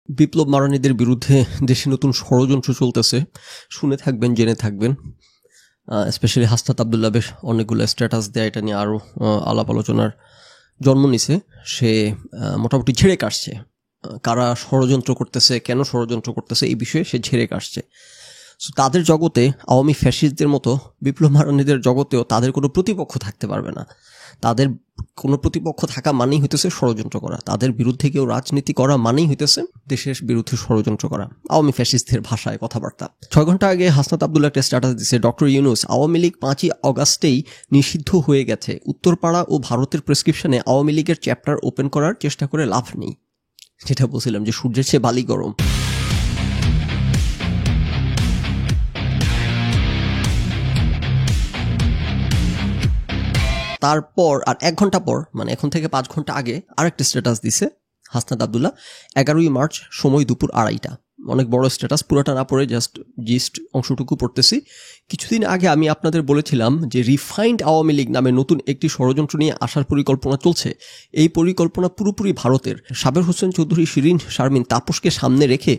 বিপ্লব মারানিদের বিরুদ্ধে দেশে নতুন ষড়যন্ত্র চলতেছে, শুনে থাকবেন, জেনে থাকবেন। স্পেশালি হাসনাত আবদুল্লাহ বেশ অনেকগুলো স্ট্যাটাস দেয়, এটা নিয়ে আরও আলাপ আলোচনার জন্ম নিছে। সে মোটামুটি ঝেড়ে কাটছে কারা ষড়যন্ত্র করতেছে, কেন ষড়যন্ত্র করতেছে, এই বিষয়ে সে ঝেড়ে কাটছে। সো তাদের জগতে আওয়ামী ফ্যাসিস্টদের মতো বিপ্লব মারানিদের জগতেও তাদের কোনো প্রতিপক্ষ থাকতে পারবে না। তাদের কোনো প্রতিপক্ষ থাকা মানেই হইতেছে ষড়যন্ত্র করা, তাদের বিরুদ্ধে কেউ রাজনীতি করা মানেই হইতেছে দেশের বিরুদ্ধে ষড়যন্ত্র করা, আওয়ামী ফ্যাসিস্টদের ভাষায় কথাবার্তা। 6 ঘন্টা আগে হাসনাত আবদুল্লাহ একটা স্ট্যাটাস দিচ্ছে, ডক্টর ইউনূস, আওয়ামী লীগ 5ই অগাস্টেই নিষিদ্ধ হয়ে গেছে। উত্তরপাড়া ও ভারতের প্রেসক্রিপশনে আওয়ামী লীগের চ্যাপ্টার ওপেন করার চেষ্টা করে লাভ নেই। যেটা বলছিলাম যে সূর্যের চেয়ে বালি গরম। তারপর আর 1 ঘন্টা পর, মানে এখন থেকে 5 ঘন্টা আগে আরেকটা স্ট্যাটাস দিছে হাসনাত আবদুল্লাহ, 11ই মার্চ, সময় দুপুর 2:30। অনেক বড় স্ট্যাটাস, পুরোটা না পড়ে জাস্ট জিস্ট অংশটুকু পড়তেছি। কিছুদিন আগে আমি আপনাদের বলেছিলাম যে রিফাইন্ড আওয়ামী লীগ নামে নতুন একটি ষড়যন্ত্র নিয়ে আসার পরিকল্পনা চলছে। এই পরিকল্পনা পুরোপুরি ভারতের। সাবের হোসেন চৌধুরী, শিরিন শারমিন, তাপসকে সামনে রেখে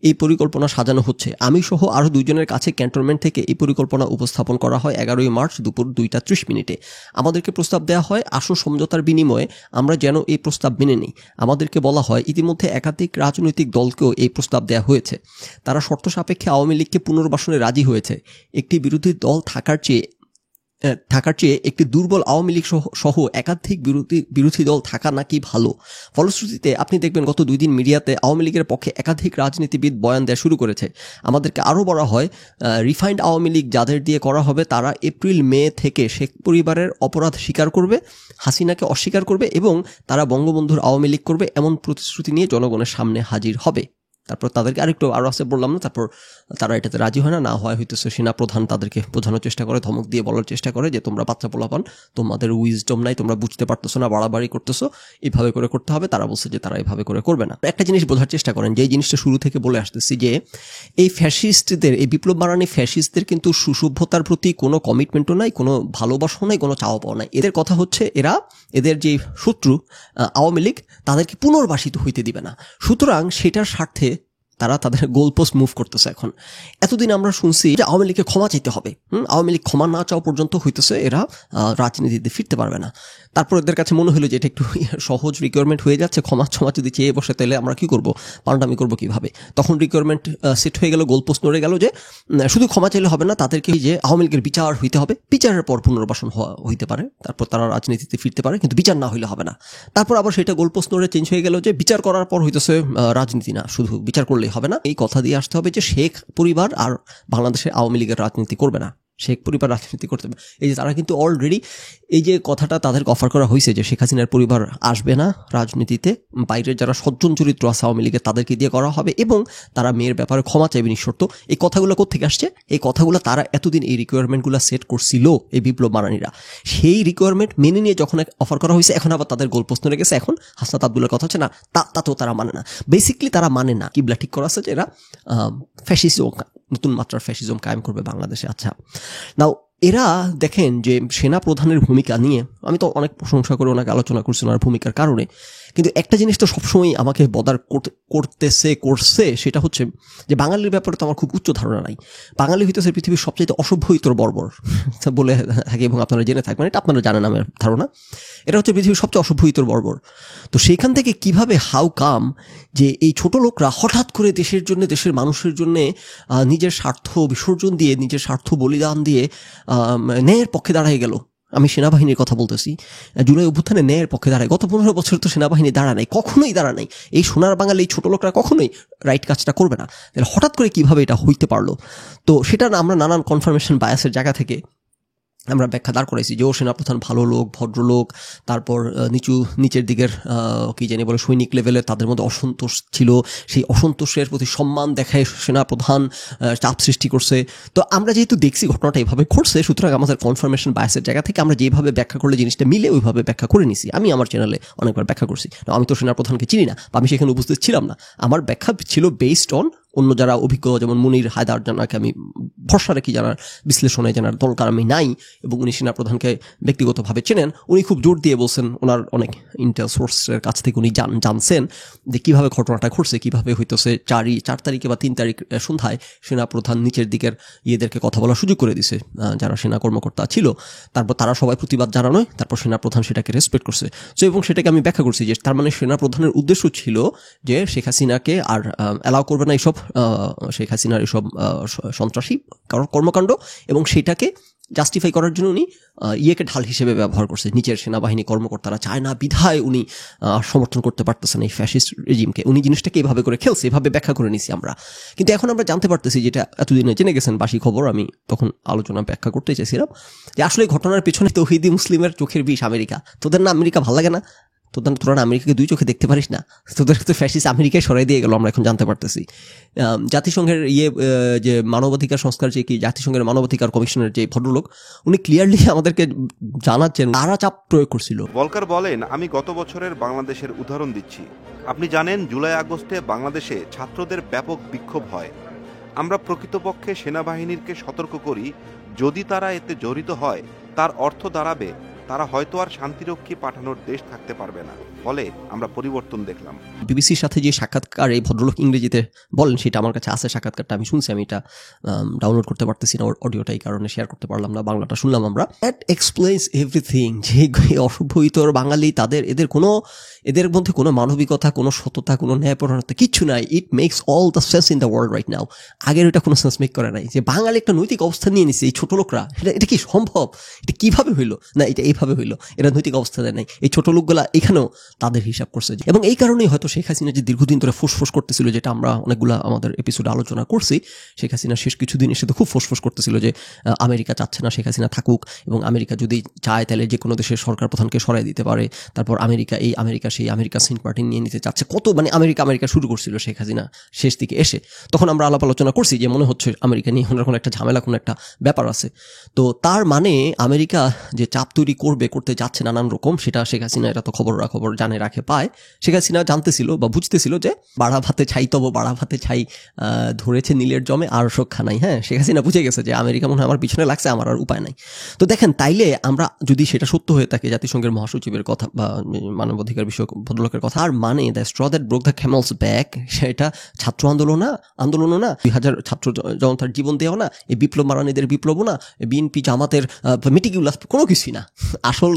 এই পরিকল্পনা সাজানো হচ্ছে। আমি সহ আরও 2 জনের কাছে ক্যান্টনমেন্ট থেকে এই পরিকল্পনা উপস্থাপন করা হয় 11ই মার্চ দুপুর 2:30। আমাদেরকে প্রস্তাব দেওয়া হয় আসল সমঝোতার বিনিময়ে আমরা যেন এই প্রস্তাব মেনে নিই। আমাদেরকে বলা হয় ইতিমধ্যে একাধিক রাজনৈতিক দলকেও এই প্রস্তাব দেওয়া হয়েছে। তারা শর্ত সাপেক্ষে আওয়ামী লীগকে পুনর্বাসনে রাজি হয়েছে। একটি বিরোধী দল থাকার চেয়ে একটি দুর্বল আওয়ামী লীগ সহ একাধিক বিরোধী দল থাকা নাকি ভালো। ফলশ্রুতিতে আপনি দেখবেন গত 2 দিন মিডিয়াতে আওয়ামী লীগের পক্ষে একাধিক রাজনীতিবিদ বয়ান দেওয়া শুরু করেছে। আমাদেরকে আরও বলা হয় রিফাইন্ড আওয়ামী লীগ যাদের দিয়ে করা হবে তারা এপ্রিল-মে থেকে শেখ পরিবারের অপরাধ স্বীকার করবে, হাসিনাকে অস্বীকার করবে এবং তারা বঙ্গবন্ধুর আওয়ামী লীগ করবে, এমন প্রতিশ্রুতি নিয়ে জনগণের সামনে হাজির হবে। তারপর তাদেরকে আরও আছে বললাম না, তারপর তারা এটাতে রাজি হয় না হয় হইতেছে সেনাপ্রধান তাদেরকে বোঝানোর চেষ্টা করে, ধমক দিয়ে বলার চেষ্টা করে যে তোমরা বাচ্চা পোলাপান, তোমাদের উইজডম নাই, তোমরা বুঝতে পারতেছো না, বাড়াবাড়ি করতেছো, এইভাবে করে করতে হবে। তারা বলছে যে তারা এইভাবে করে করবে না। একটা জিনিস বোঝার চেষ্টা করেন, যে এই জিনিসটা শুরু থেকে বলে আসতেছি যে এই ফ্যাসিস্টদের, এই বিপ্লব মারানি ফ্যাসিস্টদের কিন্তু সুসভ্যতার প্রতি কোনো কমিটমেন্টও নাই, কোনো ভালোবাসাও নাই, কোনো চাওয়া পাওয়া নাই। এদের কথা হচ্ছে এদের যে শত্রু আওয়ামী লীগ তাদেরকে পুনর্বাসিত হইতে দিবে না। সুতরাং সেটার স্বার্থে তারা তাদের গোলপোস্ট মুভ করতেছে। এখন এতদিন আমরা শুনছি যে আওয়ামী লীগকে ক্ষমা চাইতে হবে, আওয়ামী লীগ ক্ষমা না চাওয়া পর্যন্ত হইতেছে এরা রাজনীতিতে ফিরতে পারবে না। তারপর এদের কাছে মনে হলো যে এটা একটু সহজ রিকোয়ারমেন্ট হয়ে যাচ্ছে, ক্ষমা যদি চেয়ে বসে তাহলে আমরা কি করবো, পাল্টামি করবো কিভাবে। তখন রিকোয়ারমেন্ট সেট হয়ে গেল, গোলপোস্ট নড়ে গেল যে শুধু ক্ষমা চাইলে হবে না, তাদেরকে যে আওয়ামী লীগের বিচার হইতে হবে, বিচারের পর পুনর্বাসন হইতে পারে, তারপর তারা রাজনীতিতে ফিরতে পারে, কিন্তু বিচার না হইলে হবে না। তারপর আবার সেটা গোলপোস্ট নড়ে চেঞ্জ হয়ে গেল যে বিচার করার পর হইতেছে রাজনীতি না, শুধু বিচার করলে হবে না। এই কথা দিয়ে আসতে হবে যে শেখ পরিবার আর বাংলাদেশের আওয়ামী লীগের রাজনীতি করবে না, শেখ পরিবার রাজনীতি করতে হবে। এই যে তারা কিন্তু অলরেডি এই যে কথাটা তাদেরকে অফার করা হয়েছে যে শেখ হাসিনার পরিবার আসবে না রাজনীতিতে, বাইরের যারা সজ্জন চরিত্র আছে আওয়ামী লীগের তাদেরকে দিয়ে করা হবে এবং তারা মেয়ের ব্যাপারে ক্ষমা চাইবে নিঃশর্ত। এই কথাগুলো কোত্থেকে আসছে? এই কথাগুলো তারা এতদিন এই রিকোয়ারমেন্টগুলো সেট করছিল এই বিপ্লব মারানিরা। সেই রিকোয়ারমেন্ট মেনে নিয়ে যখন অফার করা হয়েছে, এখন আবার তাদের গোলপোস্ট নড়ে গেছে। এখন হাসনাত আবদুল্লাহর কথা হচ্ছে না, তাতেও তারা মানে না। বেসিক্যালি তারা মানে না, কিবলা ঠিক করা আছে যে এরা ফ্যাসিজম, নতুন মাত্রার ফ্যাসিজম কায়েম করবে বাংলাদেশে। আচ্ছা, নাও এরা দেখেন যে সেনা প্রধানের ভূমিকা নিয়ে আমি তো অনেক প্রশংসা করে ওনাকে আলোচনা করছি ওনার ভূমিকার কারণে, কিন্তু একটা জিনিস তো সবসময় আমাকে বদার করছে সেটা হচ্ছে যে বাঙালির ব্যাপারে তো আমার খুব উচ্চ ধারণা নাই। বাঙালি হইতেছে পৃথিবীর সবচেয়ে অসভ্য ইতর বর্বর বলে থাকে এবং আপনারা জেনে থাকবেন, এটা আপনারা জানেন আমার ধারণা। এটা হচ্ছে পৃথিবীর সবচেয়ে অসভ্য ইতর বর্বর। তো সেইখান থেকে কিভাবে হাউ কাম যে এই ছোট লোকরা হঠাৎ করে দেশের জন্য, দেশের মানুষের জন্য নিজের স্বার্থ বিসর্জন দিয়ে, নিজের স্বার্থ বলিদান দিয়ে ন্যায়ের পক্ষে দাঁড়ায় গেল। আমি সেনাবাহিনীর কথা বলতেছি, জুলাই অভ্যুত্থানে ন্যায়ের পক্ষে দাঁড়ায়। গত 15 বছর তো সেনাবাহিনী দাঁড়া নাই, কখনোই দাঁড়া নাই। এই সোনার বাঙালি এই ছোট লোকরা কখনোই রাইট কাজটা করবে না। হঠাৎ করে কিভাবে এটা হইতে পারলো? তো সেটা আমরা নানান কনফার্মেশন বায়াসের জায়গা থেকে আমরা ব্যাখ্যা দাঁড় করাইছি যে ও সেনাপ্রধান ভালো লোক, ভদ্রলোক, তারপর নিচের দিকের কি জানি বলে সৈনিক লেভেলে তাদের মধ্যে অসন্তোষ ছিল, সেই অসন্তোষের প্রতি সম্মান দেখায় সেনাপ্রধান চাপ সৃষ্টি করছে। তো আমরা যেহেতু দেখছি ঘটনাটা এভাবে ঘটছে, সুতরাং আমাদের কনফার্মেশন বায়াসের জায়গা থেকে আমরা যেভাবে ব্যাখ্যা করলে জিনিসটা মিলে ওইভাবে ব্যাখ্যা করে নিছি। আমি আমার চ্যানেলে অনেকবার ব্যাখ্যা করছি, আমি তো সেনাপ্রধানকে চিনি না, আমি সেখানে উপস্থিত ছিলাম না। আমার ব্যাখ্যা ছিল বেসড অন অন্য যারা অভিজ্ঞ যেমন মুনির হায়দার জানাকে আমি ভরসা রেখি, জানার বিশ্লেষণে জানার দরকার আমি নাই, এবং উনি সেনাপ্রধানকে ব্যক্তিগতভাবে চেনেন, উনি খুব জোর দিয়ে বলছেন, ওনার অনেক ইন্টেল সোর্সের কাছ থেকে উনি জানছেন যে কীভাবে ঘটনাটা ঘটছে, কীভাবে হইতেছে 4 তারিখে বা 3 তারিখ সন্ধ্যায় সেনাপ্রধান নিচের দিকের ইয়েদেরকে কথা বলার সুযোগ করে দিছে যারা সেনা কর্মকর্তা ছিল। তারপর তারা সবাই প্রতিবাদ জানানোয় তারপর সেনাপ্রধান সেটাকে রেসপেক্ট করছে। সো এবং সেটাকে আমি ব্যাখ্যা করছি যে তার মানে সেনাপ্রধানের উদ্দেশ্য ছিল যে শেখ হাসিনাকে আর অ্যালাউ করবে না এইসব শেখ হাসিনার এসব সন্ত্রাসী কর্মকাণ্ড, এবং সেটাকে জাস্টিফাই করার জন্য উনি ইয়েকে ঢাল হিসেবে ব্যবহার করছে। নিচের সেনাবাহিনী কর্মকর্তারা চায় না বিধায় উনি সমর্থন করতে পারতেছেন এই ফ্যাসিস্ট রেজিমকে। উনি জিনিসটাকে এভাবে করে খেলছে, এভাবে ব্যাখ্যা করে নিছি আমরা। কিন্তু এখন আমরা জানতে পারতেছি, যেটা এতদিনে জেনে গেছেন বাসি খবর, আমি তখন আলোচনা ব্যাখ্যা করতে চাইছিলাম যে আসলে ঘটনার পেছনে তৌহিদি মুসলিমের চোখের বিষ আমেরিকা। তোদের না আমেরিকা ভালো লাগে না? তোরা আমেরিকাকে 2 চোখে দেখতে পারিস না? তোদের তো ফ্যাসিস্ট আমেরিকায় সরাই দিয়ে গেল, আমরা এখন জানতে পারতেছি। জাতিসংঘের যে মানবাধিকার সংস্কার, যে কি জাতিসংঘের মানবাধিকার কমিশনের যে ভদ্রলোক, উনি ক্লিয়ারলি আমাদেরকে জানাচ্ছেন তারা চাপ প্রয়োগ করছিল। ভলকার বলেন, আমি গত বছরের বাংলাদেশের উদাহরণ দিচ্ছি। আপনি জানেন জুলাই আগস্টে বাংলাদেশে ছাত্রদের ব্যাপক বিক্ষোভ হয়। আমরা প্রকৃতপক্ষে সেনাবাহিনীকে সতর্ক করি, যদি তারা এতে জড়িত হয় তার অর্থ দাঁড়াবে তারা হয়তো আর শান্তিরক্ষী পাঠানোর দেশ থাকতে পারবে না। ফলে আমরা পরিবর্তন দেখলাম। বিবিসির সাথে যে সাক্ষাৎকার এই ভদ্রলোক ইংরেজিতে বলেন, সেটা আমার কাছে আছে, সাক্ষাৎকারটা আমি শুনছি। আমি এটা ডাউনলোড করতে পারতেছি না, অডিওটা এই কারণে শেয়ার করতে পারলাম না, বাংলাটা শুনলাম আমরা। That explains everything. যে অসভ্যতর বাঙালি, এদের মধ্যে কোনো মানবিকতা, কোনো সততা, কোনো ন্যায়পরায়ণতা কিচ্ছু নাই। It makes all the sense in the world right now. আগের এটা কোনো সেন্স মেক করে নাই যে বাঙালি একটা নৈতিক অবস্থান নিয়ে নিচ্ছে। এই ছোট লোকরা, এটা কি সম্ভব? এটা কিভাবে হইলো? না, এটা এইভাবে হইলো। এরা নৈতিক অবস্থা দেয় নাই। এই ছোট লোকগুলা এখানেও তাদের হিসাব করছে, এবং এই কারণেই হয়তো শেখ হাসিনা যে দীর্ঘদিন ধরে ফুসফুস করতেছিল, যেটা আমরা অনেকগুলো আমাদের এপিসোডে আলোচনা করছি, শেখ হাসিনা শেষ কিছুদিন এসে তো খুব ফুসফুস করতেছিল যে আমেরিকা চাচ্ছে না শেখ হাসিনা থাকুক, এবং আমেরিকা যদি চায় তাহলে যে কোনো দেশের সরকার প্রধানকে সরাই দিতে পারে। তারপর আমেরিকা সেই আমেরিকা সেন্ট মার্টিন নিয়ে নিতে চাচ্ছে, কত মানে আমেরিকা শুরু করছিল শেখ হাসিনা শেষ দিকে এসে। তখন আমরা আলাপ আলোচনা করছি যে মনে হচ্ছে আমেরিকা নিয়ে কোনো একটা ঝামেলা, কোনো একটা ব্যাপার আছে। তো তার মানে আমেরিকা যে চাপ তৈরি করতে যাচ্ছে নানান রকম, সেটা শেখ হাসিনা এটা তো খবর জানে রাখে পায়। শেখ হাসিনা জানতেছিল বা বুঝতেছিল যে বাড়া ভাতে ছাই ধরেছে নীলের জমে আর রক্ষা নাই। হ্যাঁ, শেখ হাসিনা বুঝে গেছে যে আমেরিকা মনে হয় আমার পিছনে লাগছে, আমার আর উপায় নাই। তো দেখেন, তাইলে আমরা যদি সেটা সত্য হয়ে থাকে, জাতিসংঘের মহাসচিবের কথা বা মানবাধিকার বিষয়ক ভদ্রলোকের কথা, আর মানে the straw that broke the CAMELS back, সেটা ছাত্র আন্দোলনও না 2000 ছাত্র জনতার জীবন দেওয়া না, এই বিপ্লব মারানিদের বিপ্লবও না, বিএনপি জামাতের মিটিকুলাস কোনো কিছুই না। আসল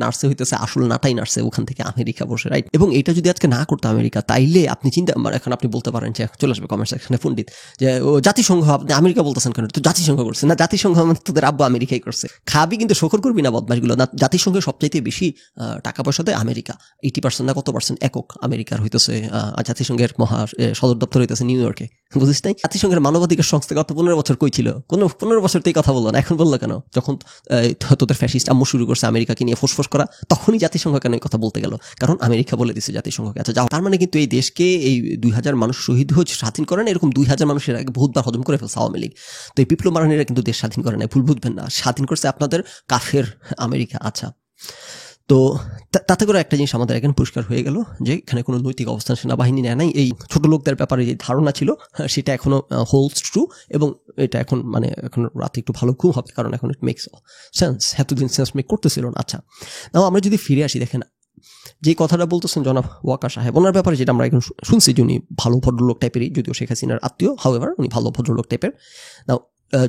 নার্সে হইতেছে, আসল নাটাই নার্সে ওখান থেকে আমেরিকা বসে, রাইট? এবং এটা যদি আজকে না করতো আমেরিকা, তাইলে আপনি এখন আপনি বলতে পারেন যে চলে আসবে কমেন্ট সেকশনে পণ্ডিত যে জাতিসংঘ, আপনি আমেরিকা বলতেছেন কেন? তো জাতিসংঘ করছে না, জাতিসংঘ তোদের আব্বু আমেরিকাই করছে। খাবি কিন্তু শকর করবি না বদমাশগুলো। না, জাতিসংঘের সবচাইতে বেশি টাকা পয়সা দেয় আমেরিকা, 80% না কত পার্সেন্ট একক আমেরিকার হইতেছে। জাতিসংঘের সদর দপ্তর হইতেছে নিউ ইয়র্কে, বুঝিস নাই? জাতিসংঘের মানবাধিকার সংস্থা গত 15 বছর কই ছিল? 15 বছর তো এই কথা বললো না, এখন বললো কেন? যখন তোদের ফ্যাসিস্ট আম্মু শুরু করছে আমেরিকাকে নিয়ে ফুসফুস করা, তখনই জাতিসংঘ কেন এই কথা বলতে গেল? কারণ আমেরিকা বলে দিচ্ছে জাতিসংঘকে। আচ্ছা যাও, তার মানে কিন্তু এই দেশকে এই 2000 মানুষ শহীদ হয়ে স্বাধীন করে না, এরকম 2000 মানুষের আগে বহুতবার হজম করে ফেলছে আওয়ামী লীগ। তো এই বিপ্লব মারানিরা কিন্তু দেশ স্বাধীন করে না, ভুল বুঝবেন না। স্বাধীন করছে আপনাদের কাফের আমেরিকা। আচ্ছা, তো তাতে করে একটা জিনিস আমাদের এখন পরিষ্কার হয়ে গেল যে এখানে কোনো নৈতিক অবস্থান সেনাবাহিনী নেয় নাই। এই ছোট লোকদের ব্যাপারে যে ধারণা ছিল সেটা এখনো হোল্ডস ট্রু, এবং এটা এখন রাতে একটু ভালো ঘুম হবে, কারণ এখন ইট মেক্স সেন্স। এতদিন সেন্স মেক করতেছিল না। আচ্ছা, নাও আমরা যদি ফিরে আসি, দেখেন যে কথাটা বলতেছেন জনাব ওয়াকার সাহেব, ওনার ব্যাপারে যেটা আমরা এখন শুনছি যে উনি ভালো ভদ্রলোক টাইপেরই, যদিও শেখ হাসিনার আত্মীয়, হাউএভার উনি ভালো ভদ্রলোক টাইপের। নাও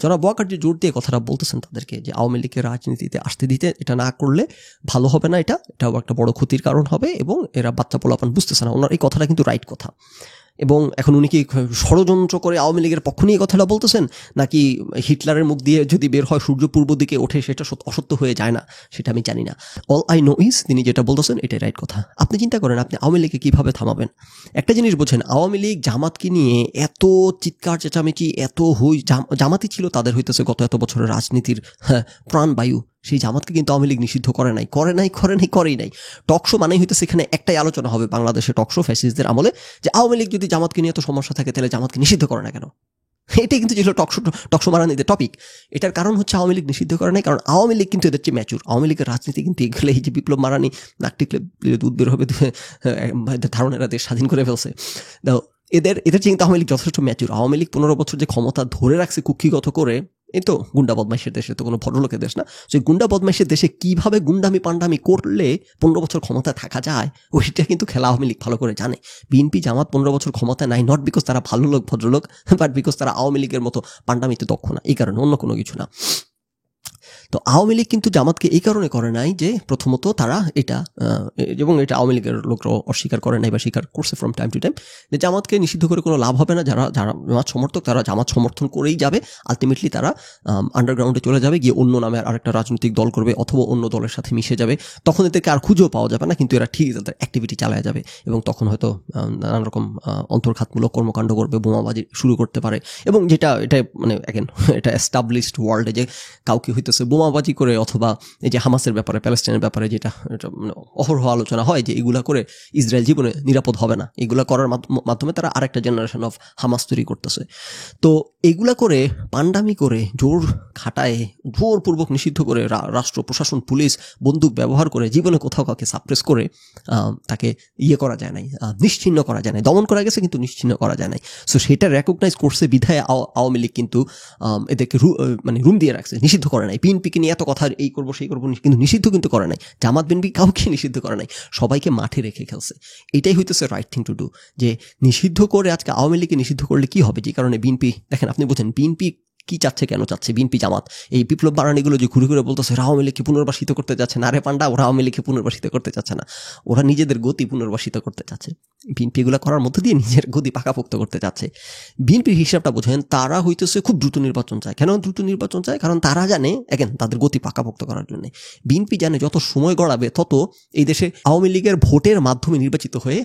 জনাব ওয়াকার যে জোর দিয়ে কথাটা বলতেছেন তাদেরকে যে আওয়ামী লীগের রাজনীতিতে আসতে দিতে, এটা না করলে ভালো হবে না, এটাও একটা বড় ক্ষতির কারণ হবে, এবং এরা বাচ্চা পোলাপান বুঝতেছে না। ওনার এই কথাটা কিন্তু রাইট কথা। এবং এখন উনি কি ষড়যন্ত্র করে আওয়ামী লীগের পক্ষ নিয়ে কথাটা বলতেছেন, নাকি হিটলারের মুখ দিয়ে যদি বের হয় সূর্য পূর্ব দিকে ওঠে সেটা অসত্য হয়ে যায় না, সেটা আমি জানি না। অল আই নো ইজ তিনি যেটা বলতেছেন এটাই রাইট কথা। আপনি চিন্তা করেন, আপনি আওয়ামী লীগকে কীভাবে থামাবেন? একটা জিনিস বোঝেন, আওয়ামী লীগ জামাতকে নিয়ে এত চিৎকার চেঁচামেচি, এত জামাতই ছিল তাদের হইতেছে গত এত বছরের রাজনীতির প্রাণবায়ু। সেই জামাতকে কিন্তু আওয়ামী লীগ নিষিদ্ধ করেই নাই। টকশো মানেই হইতে সেখানে একটাই আলোচনা হবে বাংলাদেশে টকশো ফ্যাসিস্টদের আমলে, যে আওয়ামী লীগ যদি জামাতকে নিয়ে এত সমস্যা থাকে তাহলে জামাতকে নিষিদ্ধ করে না কেন? এটাই কিন্তু ছিল টকশো মারানিদের টপিক। এটার কারণ হচ্ছে আওয়ামী লীগ নিষিদ্ধ করে নাই, কারণ আওয়ামী লীগ কিন্তু এদের চেয়ে ম্যাচুর। আওয়ামী লীগের রাজনীতি কিন্তু এগুলো, এই যে বিপ্লব মারানি নাক টিকলে দুধ বের হবে ধারণেরা দেশ স্বাধীন করে ফেলছে। এদের কিন্তু আওয়ামী লীগ যথেষ্ট ম্যাচিউর। আওয়ামী লীগ 15 বছর যে ক্ষমতা ধরে রাখছে কুক্ষিগত করে, এই তো গুন্ডা বদমাইশের দেশে, তো কোনো ভদ্রলোকের দেশ না। সেই গুন্ডা বদমাইশের দেশে কিভাবে গুন্ডামি পান্ডামি করলে 15 বছর ক্ষমতায় থাকা যায়, ওইটা কিন্তু খেলা আওয়ামী লীগ ভালো করে জানে। বিএনপি জামাত 15 বছর ক্ষমতায় নাই, নট বিকজ তারা ভালো লোক ভদ্রলোক, বাট বিকজ তারা আওয়ামী লীগের মতো পান্ডামিতে দক্ষ না, এই কারণে, অন্য কোনো কিছু না। তো আওয়ামী লীগ কিন্তু জামাতকে এই কারণে করে নাই যে প্রথমত তারা এটা, এবং এটা আওয়ামী লীগের লোকরা অস্বীকার করে নাই বা স্বীকার করছে ফ্রম টাইম টু টাইম, যে জামাতকে নিষিদ্ধ করে কোনো লাভ হবে না। যারা জামাত সমর্থক তারা জামাত সমর্থন করেই যাবে, আলটিমেটলি তারা আন্ডারগ্রাউন্ডে চলে যাবে, গিয়ে অন্য নামে আরেকটা রাজনৈতিক দল করবে অথবা অন্য দলের সাথে মিশে যাবে। তখন এদেরকে আর খুঁজেও পাওয়া যাবে না, কিন্তু এরা ঠিকই তাদের অ্যাক্টিভিটি চালায় যাবে এবং তখন হয়তো নানান রকম অন্তর্ঘাতমূলক কর্মকাণ্ড করবে, বোমাবাজি শুরু করতে পারে। এবং এটা মানে অ্যাগেন এটা এস্টাবলিশড ওয়ার্ল্ডে যে কাউকে হইতেছে বোমাবাজি করে, অথবা এই যে হামাসের ব্যাপারে, প্যালেস্টাইনের ব্যাপারে যেটা মানে অহরহ আলোচনা হয় যে এগুলা করে ইসরায়েল জীবনে নিরাপদ হবে না, এগুলা করার মাধ্যমে তারা আরেকটা জেনারেশন অফ হামাস তৈরি করতেছে। তো এগুলা করে পান্ডামি করে জোর খাটায় জোরপূর্বক নিষিদ্ধ করে রাষ্ট্র প্রশাসন পুলিশ বন্দুক ব্যবহার করে জীবনে কোথাও কাউকে সাপ্রেস করে তাকে করা যায় নাই, নিশ্চিহ্ন করা যায় নাই। দমন করা গেছে কিন্তু নিশ্চিহ্ন করা যায় নাই। সো সেটা রেকগনাইজ করছে বিধায় আওয়ামী লীগ কিন্তু এদেরকে মানে রুম দিয়ে রাখছে, নিষিদ্ধ করে নাই। বিএনপিকে নিয়ে এত কথা এই করবো সেই করবো, কিন্তু নিষিদ্ধ কিন্তু করে নাই। জামাত বিএনপি কাউকে নিষিদ্ধ করে নাই, সবাইকে মাঠে রেখে খেলছে। এটাই হইতেছে রাইট থিং টু ডু। যে নিষিদ্ধ করে আজকে আওয়ামী লীগকে নিষিদ্ধ করলে কি হবে, যে কারণে বিএনপি দেখেন, আপনি বলছেন বিএনপি কি চাচ্ছে, কেন চাচ্ছে বিএনপি জামাত এই বিপ্লব বারানিগুলো যে ঘুরে ঘুরে বলতেছে আওয়ামী লীগকে পুনর্বাসিত করতে যাচ্ছে না। আরে পান্ডা, ওরা আওয়ামী লীগকে পুনর্বাসিত করতে চাচ্ছে না, ওরা নিজেদের গতি পুনর্বাসিত করতে চাচ্ছে। বিএনপি এগুলো করার মধ্যে দিয়ে নিজের গতি পাকাপোক্ত করতে চাচ্ছে। বিএনপির হিসাবটা বোঝেন, তারা হইতেছে খুব দ্রুত নির্বাচন চায়। কেন দ্রুত নির্বাচন চায়? কারণ তারা জানে এগেন তাদের গতি পাকাপোক্ত করার জন্য। বিএনপি জানে যত সময় গড়াবে তত এই দেশে আওয়ামী লীগের ভোটের মাধ্যমে নির্বাচিত হয়ে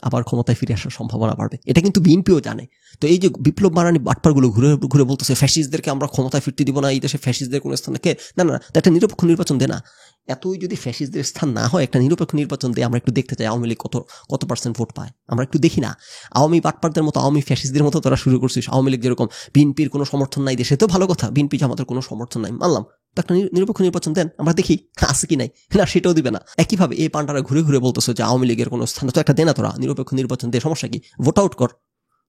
আবার ক্ষমতায় ফিরে আসার সম্ভাবনা বাড়বে। এটা কিন্তু বিএনপিও জানে। তো এই যে বিপ্লব বারানি বাটপারগুলো ঘুরে ঘুরে বলতেছে ফ্যাসিস্টদেরকে আমরা ক্ষমতায় ফিরতে দিব না, এই দেশে ফ্যাসিস্টদের কোনো স্থান থাকে না, না একটা নিরপেক্ষ নির্বাচন দে না। এতই যদি ফ্যাসিস্টদের স্থান না হয়, একটা নিরপেক্ষ নির্বাচন দিয়ে আমরা একটু দেখতে চাই আওয়ামী লীগ কত পার্সেন্ট ভোট পায়, আমরা একটু দেখি না। আওয়ামী বাটপারদের মতো, আওয়ামী ফ্যাসিস্টদের মতো তোরা শুরু করছিস। আওয়ামী লীগ যেরকম বিএনপির কোনো সমর্থন নাই দেশে, তো ভালো কথা, বিএনপি জামাতের কোনো সমর্থন নাই, মানলাম, তো একটা নিরপেক্ষ নির্বাচন দেন, আমরা দেখি আছে কি নাই। না, সেটাও দিবে না। একইভাবে এই পান্ডারা ঘুরে ঘুরে বলতেছে যে আওয়ামী লীগের কোনো স্থান তো একটা দে না, তোরা নিরপেক্ষ নির্বাচন দে, সমস্যা কি, ভোট আউট কর,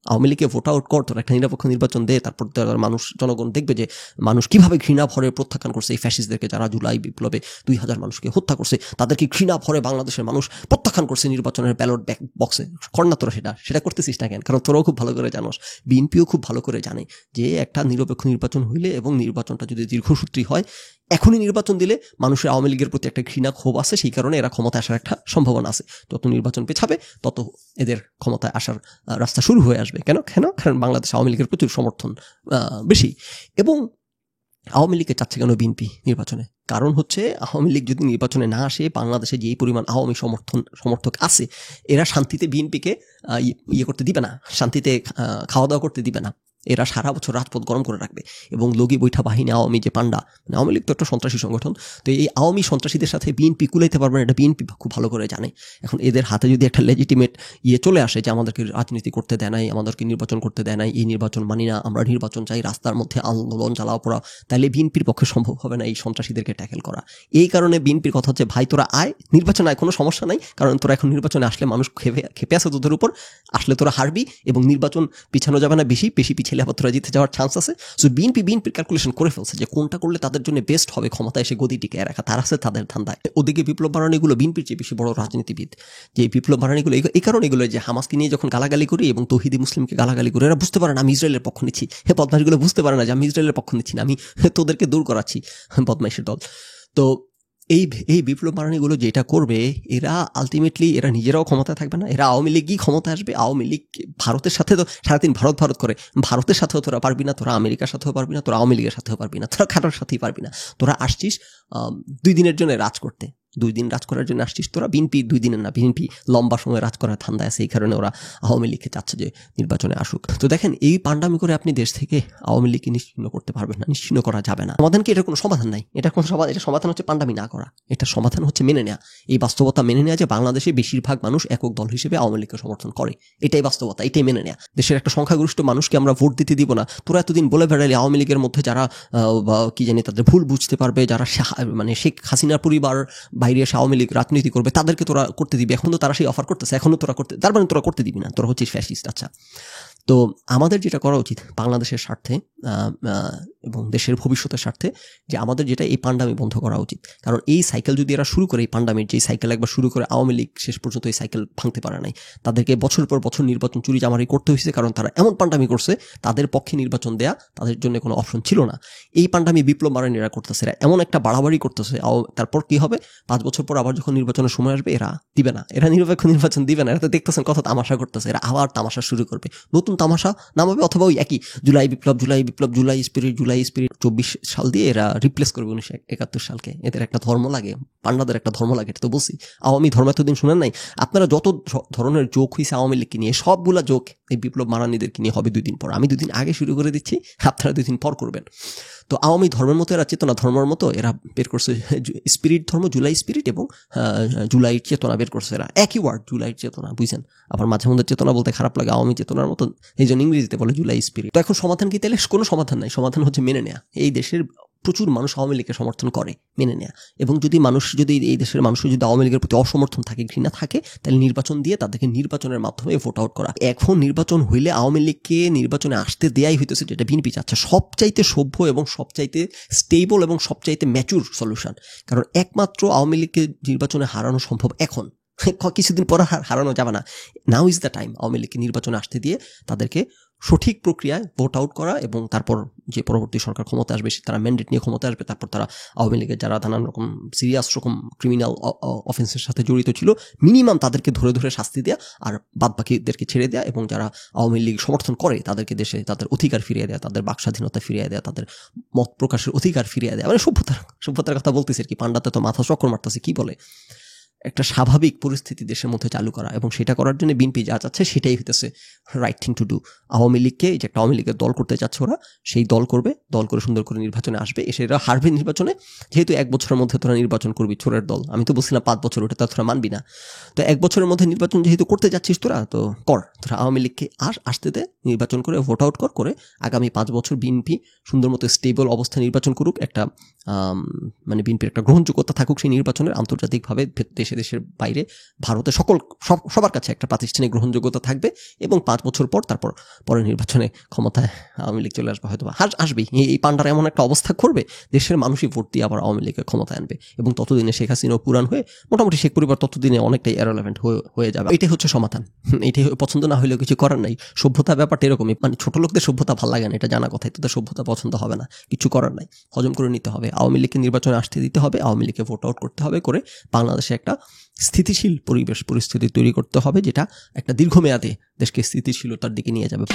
আওয়ামী লীগকে ভোট আউট কর, তোর একটা নিরপেক্ষ নির্বাচন দে। তারপর মানুষ, জনগণ দেখবে যে মানুষ কিভাবে ঘৃণা ভরে প্রত্যাখ্যান করছে এই ফ্যাসিস্টদেরকে, যারা জুলাই বিপ্লবে 2000 মানুষকে হত্যা করছে, তাদেরকে ঘৃণা ভরে বাংলাদেশের মানুষ প্রত্যাখ্যান করছে নির্বাচনের ব্যালট বক্সে। কর না তোরা, সেটা করতেছিস না কেন? কারণ তোরাও খুব ভালো করে জানোস, বিএনপিও খুব ভালো করে জানে যে একটা নিরপেক্ষ নির্বাচন হইলে এবং নির্বাচনটা যদি দীর্ঘসূত্রী হয়, এখনই নির্বাচন দিলে মানুষের আওয়ামী লীগের প্রতি একটা ঘৃণা ক্ষোভ আছে, সেই কারণে এরা ক্ষমতায় আসার একটা সম্ভাবনা আছে। যত নির্বাচন পেছাবে তত এদের ক্ষমতায় আসার রাস্তা শুরু হয়ে আসবে। কেন? কারণ বাংলাদেশ আওয়ামী লীগের প্রচুর সমর্থন বেশি। এবং আওয়ামী লীগকে চাচ্ছে কেন বিএনপি নির্বাচনে? কারণ হচ্ছে আওয়ামী লীগ যদি নির্বাচনে না আসে, বাংলাদেশে যেই পরিমাণ আওয়ামী সমর্থক আছে, এরা শান্তিতে বিএনপিকে করতে দিবে না, শান্তিতে খাওয়া দাওয়া করতে দিবে না। এরা সারা বছর রাজপথ গরম করে রাখবে। এবং লগি বৈঠা বাহিনী আওয়ামী যে পান্ডা, মানে আওয়ামী লীগ তো একটা সন্ত্রাসী সংগঠন, তো এই আওয়ামী সন্ত্রাসীদের সাথে বিএনপি কুলাইতে পারবে না, এটা বিএনপি খুব ভালো করে জানে। এখন এদের হাতে যদি একটা লেজিটিমেট চলে আসে যে আমাদেরকে রাজনীতি করতে দেয় নাই, আমাদেরকে নির্বাচন করতে দেয় নাই, এই নির্বাচন মানি না, আমরা নির্বাচন চাই, রাস্তার মধ্যে আন্দোলন জ্বালাও পড়া, তাহলে বিএনপির পক্ষে সম্ভব হবে না এই সন্ত্রাসীদেরকে ট্যাকেল করা। এই কারণে বিএনপির কথা হচ্ছে, ভাই তোরা আয়, নির্বাচন আয়, কোনো সমস্যা নাই, কারণ তোরা এখন নির্বাচনে আসলে মানুষ খেপে আছে তোদের উপর, আসলে তোরা হারবি এবং নির্বাচন পিছানো যাবে না, বেশি পিছলে আবার তোরা জিতে যাওয়ার চান্স আছে। সো বিএনপির ক্যালকুলেশন করে ফেলছে যে কোনটা করলে তাদের জন্য বেস্ট হবে ক্ষমতায় এসে গদি টিকে রাখা, তার আছে তাদের ধান্দায়। ওদিকে বিপ্লব বারানিগুলো বিএনপির চেয়ে বেশি বড় রাজনীতিবিদ। যে বিপ্লব বারানিগুলো এই কারণে এগুলো যে হামাসকে নিয়ে যখন গালাগালি করি এবং তৌহিদি মুসলিমকে গালাগালি করি, এরা বুঝতে পারে না আমি ইসরায়েলের পক্ষ নিচ্ছি। বদমাইশগুলো বুঝতে পারে না যে আমি ইসরায়েলের পক্ষ নিচ্ছি না, আমি তোদেরকে দূর করাচ্ছি, বদমাইশের দল। তো এই বিপ্লব বারানিগুলো যেটা করবে, এরা আলটিমেটলি এরা নিজেরাও ক্ষমতায় থাকবে না, এরা আওয়ামী লীগই ক্ষমতায় আসবে। আওয়ামী লীগ ভারতের সাথে তো সারাদিন ভারত করে, ভারতের সাথেও তোরা পারবি না, তোরা আমেরিকার সাথেও পারবি না, তোরা আওয়ামী লীগের সাথেও পারবি না, তোরা কারোর সাথেই পারবি না। তোরা আসছিস 2 দিনের জন্য রাজ করতে, 2 দিন রাজ করার জন্য আসছিস তোরা। বিএনপি 2 দিনের না, বিএনপি লম্বা সময় রাজ করার ধান্দা আছে, এই কারণে ওরা আওয়ামী লীগকে চাচ্ছে যে নির্বাচনে আসুক। তো দেখেন, এই পান্ডামি করে আপনি দেশ থেকে আওয়ামী লীগকে নিশ্চিহ্ন করতে পারবেন না, নিশ্চিহ্ন করা যাবে না। সমাধান কি? এটার কোনো সমাধান নাই। এটা সমাধান হচ্ছে পান্ডামি না করা। এটা সমাধান হচ্ছে মেনে নেওয়া, এই বাস্তবতা মেনে নেওয়া যে বাংলাদেশে বেশিরভাগ মানুষ একক দল হিসেবে আওয়ামী লীগকে সমর্থন করে। এটাই বাস্তবতা, এটাই মেনে নেওয়া। দেশের একটা সংখ্যাগরিষ্ঠ মানুষকে আমরা ভোট দিতে দিব না। তোরা এতদিন বলে বেড়ালি আওয়ামী লীগের মধ্যে যারা কি জানি তাদের ভুল বুঝতে পারবে, যারা মানে শেখ হাসিনার পরিবার বাইরে এসে আওয়ামী লীগ রাজনীতি করবে তাদেরকে তোরা করতে দিবি, এখন তো তারা সেই অফার করতেছে, এখনো তোরা করতে, তার মানে তোরা করতে দিবি না, তোরা হচ্ছিস ফ্যাসিস্ট। আচ্ছা, তো আমাদের যেটা করা উচিত বাংলাদেশের স্বার্থে এবং দেশের ভবিষ্যতের স্বার্থে, যে আমাদের যেটা এই পান্ডামি বন্ধ করা উচিত। কারণ এই সাইকেল যদি এরা শুরু করে, এই পান্ডামির যে সাইকেল একবার শুরু করে, আওয়ামী লীগ শেষ পর্যন্ত এই সাইকেল ভাঙতে পারে নাই। তাদেরকে বছর পর বছর নির্বাচন চুরি চামারি করতে হয়েছে, কারণ তারা এমন পান্ডামি করছে, তাদের পক্ষে নির্বাচন দেয়া তাদের জন্য কোনো অপশন ছিল না। এই পান্ডামি বিপ্লব মারানি এরা করতেছে, এরা এমন একটা বাড়াবাড়ি করতেছে। তারপর কি হবে, 5 বছর পর আবার যখন নির্বাচনের সময় আসবে, এরা দিবে না, এরা নিরপেক্ষ নির্বাচন দিবে না। এরা তো দেখতেছেন কত তামাশা করতেছে, এরা আবার তামাশা শুরু করবে, নতুন তামাশা নামাবে, অথবা ওই একই জুলাই বিপ্লব, জুলাই স্পিরিট 24 সাল দিয়ে এরা রিপ্লেস করবে 1971 সালকে। এদের একটা ধর্ম লাগে, পান্ডাদের একটা ধর্ম লাগে, এটা তো বলছি। আওয়ামী ধর্ম এতদিন শুনেন নাই আপনারা? যত ধরনের জোক হয়েছে আওয়ামী লীগকে নিয়ে, সবগুলা জোক এই বিপ্লব মারানিদেরকে নিয়ে হবে 2 দিন পর। আমি 2 দিন আগে শুরু করে দিচ্ছি, আপনারা 2 দিন পর করবেন। তো আওয়ামী ধর্মের মতো এরা চেতনা ধর্মের মতো এরা বের করছে স্পিরিট ধর্ম, জুলাই স্পিরিট এবং জুলাই চেতনা বের করছে এরা, একই ওয়ার্ড, জুলাই চেতনা, বুঝছেন? আবার মাঝে মধ্যে চেতনা বলতে খারাপ লাগে, আওয়ামী চেতনার মতো, এই জন্য ইংরেজিতে বলে জুলাই স্পিরিট। তো এখন সমাধান কি? তাহলে কোনো সমাধান নাই, সমাধান হচ্ছে মেনে নেয়া। এই দেশের প্রচুর মানুষ আওয়ামী লীগকে সমর্থন করে, মেনে নেয়া। এবং যদি এই দেশের মানুষের যদি আওয়ামী লীগের প্রতি অসমর্থন থাকে, ঘৃণা থাকে, তাহলে নির্বাচন দিয়ে তাদেরকে নির্বাচনের মাধ্যমে ভোট আউট করা। এখন নির্বাচন হইলে আওয়ামী লীগকে নির্বাচনে আসতে দেয়াই হইতেছে, যেটা বিএনপি চাচ্ছে, সবচাইতে সভ্য এবং সবচাইতে স্টেবল এবং সবচাইতে ম্যাচুর সলিউশন। কারণ একমাত্র আওয়ামী লীগকে নির্বাচনে হারানো সম্ভব এখন, কিছুদিন পর হারানো যাবে না। Now is the time Awami লীগকে নির্বাচনে আসতে দিয়ে তাদেরকে সঠিক প্রক্রিয়ায় ভোট আউট করা, এবং তারপর যে পরবর্তী সরকার ক্ষমতা আসবে তারা ম্যান্ডেট নিয়ে ক্ষমতা আসবে, তারপর তারা আওয়ামী লীগের যারা নানান রকম সিরিয়াস রকম ক্রিমিনাল অফেন্সের সাথে জড়িত ছিল, মিনিমাম তাদেরকে ধরে ধরে শাস্তি দেয়া, আর বাদ বাকিদেরকে ছেড়ে দেয়া, এবং যারা আওয়ামী লীগ সমর্থন করে তাদেরকে দেশে তাদের অধিকার ফিরিয়ে দেয়া, তাদের বাক স্বাধীনতা ফিরিয়ে দেয়া, তাদের মত প্রকাশের অধিকার ফিরিয়ে দেয়া। মানে সভ্যতার কথা বলতেছে আর কি, পান্ডাতে তো মাথা চক্কর মারতেছে, কি বলে, একটা স্বাভাবিক পরিস্থিতি দেশের মধ্যে চালু করা। এবং সেটা করার জন্য বিএনপি যা চাচ্ছে সেটাই হইতেছে right thing to do. Awami লীগকে, যে একটা আওয়ামী লীগের দল করতে চাচ্ছে ওরা, সেই দল করবে, দল করে সুন্দর করে নির্বাচনে আসবে, এসে এরা হারবে নির্বাচনে। যেহেতু 1 বছরের মধ্যে তোরা নির্বাচন করবি, চোরের দল, আমি তো বলছিলাম 5 বছর, ওটা তোরা মানবি না। তো 1 বছরের মধ্যে নির্বাচন যেহেতু করতে যাচ্ছিস তোরা, তো কর, তোরা আওয়ামী লীগকে আসতে দে, নির্বাচন করে ভোট আউট করে আগামী 5 বছর বিএনপি সুন্দর মতো স্টেবল অবস্থা নির্বাচন করুক, একটা মানে বিএনপির একটা গ্রহণযোগ্যতা থাকুক সেই নির্বাচনের, আন্তর্জাতিকভাবে দেশের বাইরে ভারতে সবার কাছে একটা প্রাতিষ্ঠানিক গ্রহণযোগ্যতা থাকবে। এবং 5 বছর পর পরের নির্বাচনে ক্ষমতায় আওয়ামী লীগ চলে আসবে, হয়তো আসবেই। এই পান্ডার এমন একটা অবস্থা করবে, দেশের মানুষই ভোট দিয়ে আবার আওয়ামী লীগের ক্ষমতায় আনবে, এবং ততদিনে শেখ হাসিনাও পুরান হয়ে মোটামুটি শেখ পরিবার ততদিনে অনেকটাই ইররিলেভেন্ট হয়ে যাবে। এটাই হচ্ছে সমাধান। এটাই পছন্দ না হলেও কিছু করার নাই। সভ্যতা ব্যাপারটা এরকমই, মানে ছোট লোকদের সভ্যতা ভালো লাগে না, এটা জানা কথাই। তোদের সভ্যতা পছন্দ হবে না, কিছু করার নাই, হজম করে নিতে হবে। আওয়ামী লীগকে নির্বাচনে আসতে দিতে হবে, আওয়ামী লীগকে ভোট আউট করতে হবে, করে বাংলাদেশে একটা স্থিতিশীল পরিস্থিতি তৈরি করতে হবে, যেটা একটা দীর্ঘমেয়াদে দেশকে স্থিতিশীলতার দিকে নিয়ে যাবে।